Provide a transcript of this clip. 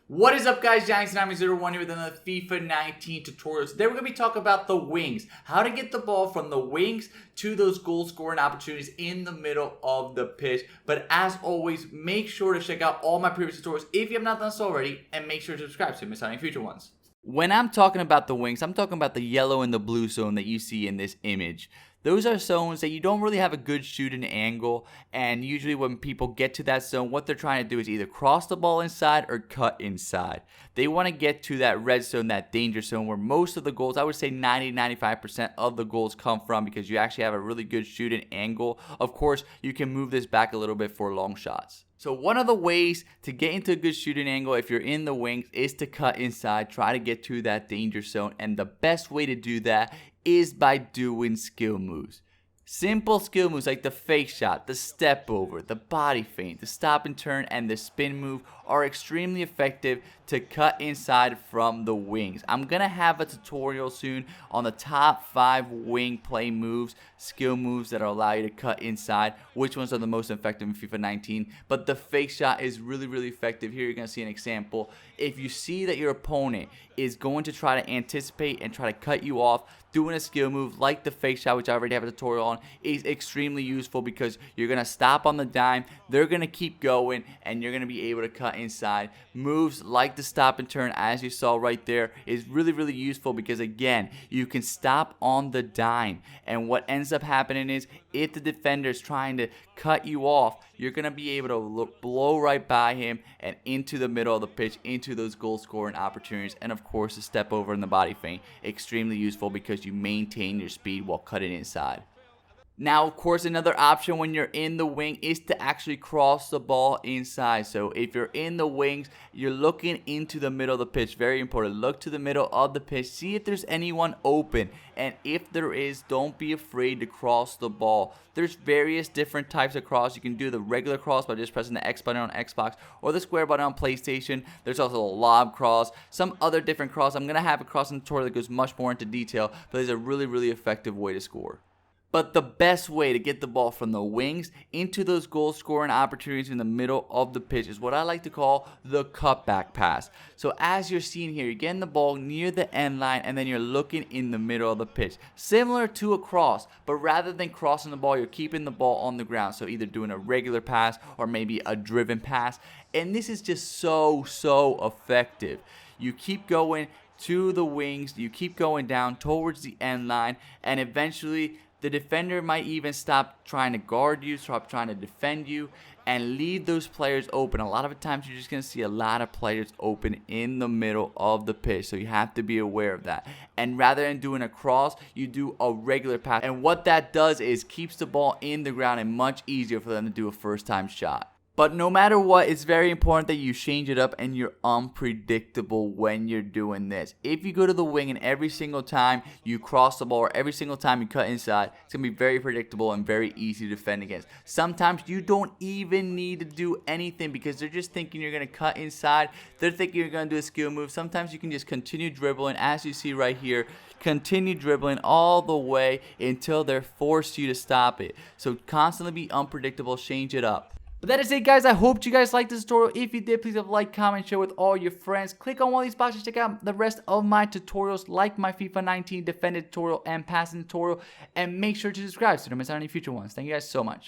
What is up, guys? Johnny01 here with another FIFA 19 tutorial. Today we're going to be talking about the wings. How to get the ball from the wings to those goal scoring opportunities in the middle of the pitch. But as always, make sure to check out all my previous tutorials if you have not done so already. And make sure to subscribe so you miss out on any future ones. When I'm talking about the wings, I'm talking about the yellow and the blue zone that you see in this image. Those are zones that you don't really have a good shooting angle, and usually when people get to that zone, what they're trying to do is either cross the ball inside or cut inside. They want to get to that red zone, that danger zone, where most of the goals, I would say 90-95% of the goals come from, because you actually have a really good shooting angle. Of course, you can move this back a little bit for long shots. So one of the ways to get into a good shooting angle if you're in the wings is to cut inside, try to get to that danger zone, and the best way to do that is by doing skill moves. Simple skill moves like the fake shot, the step over, the body feint, the stop and turn, and the spin move are extremely effective to cut inside from the wings. I'm going to have a tutorial soon on the top 5 wing play moves, skill moves that allow you to cut inside, which ones are the most effective in FIFA 19. But the fake shot is really effective. Here you're going to see an example. If you see that your opponent is going to try to anticipate and try to cut you off, doing a skill move like the fake shot, which I already have a tutorial on, is extremely useful because you're going to stop on the dime, they're going to keep going, and you're going to be able to cut inside. Moves like the stop and turn, as you saw right there, is really useful because, again, you can stop on the dime, and what ends up happening is if the defender is trying to cut you off, you're going to be able to blow right by him and into the middle of the pitch, into those goal scoring opportunities. And of course, the step over and the body feint, extremely useful because you maintain your speed while cutting inside. Now, of course, another option when you're in the wing is to actually cross the ball inside. So if you're in the wings, you're looking into the middle of the pitch. Very important. Look to the middle of the pitch. See if there's anyone open. And if there is, don't be afraid to cross the ball. There's various different types of cross. You can do the regular cross by just pressing the X button on Xbox or the square button on PlayStation. There's also a lob cross, some other different cross. I'm going to have a crossing tutorial that goes much more into detail, but there's a really effective way to score. But the best way to get the ball from the wings into those goal scoring opportunities in the middle of the pitch is what I like to call the cutback pass. So as you're seeing here, you're getting the ball near the end line and then you're looking in the middle of the pitch. Similar to a cross, but rather than crossing the ball, you're keeping the ball on the ground. So either doing a regular pass or maybe a driven pass. And this is just so effective. You keep going to the wings, you keep going down towards the end line, and eventually the defender might even stop trying to guard you, stop trying to defend you, and leave those players open. A lot of the times you're just going to see a lot of players open in the middle of the pitch, so you have to be aware of that. And rather than doing a cross, you do a regular pass. And what that does is keeps the ball in the ground and much easier for them to do a first-time shot. But no matter what, it's very important that you change it up and you're unpredictable when you're doing this. If you go to the wing and every single time you cross the ball or every single time you cut inside, it's going to be very predictable and very easy to defend against. Sometimes you don't even need to do anything because they're just thinking you're going to cut inside. They're thinking you're going to do a skill move. Sometimes you can just continue dribbling, as you see right here. Continue dribbling all the way until they're forced you to stop it. So constantly be unpredictable, change it up. But that is it, guys. I hope you guys liked this tutorial. If you did, please have a like, comment, share with all your friends. Click on one of these boxes. Check out the rest of my tutorials, like my FIFA 19 defended tutorial and passing tutorial. And make sure to subscribe so you don't miss out on any future ones. Thank you guys so much.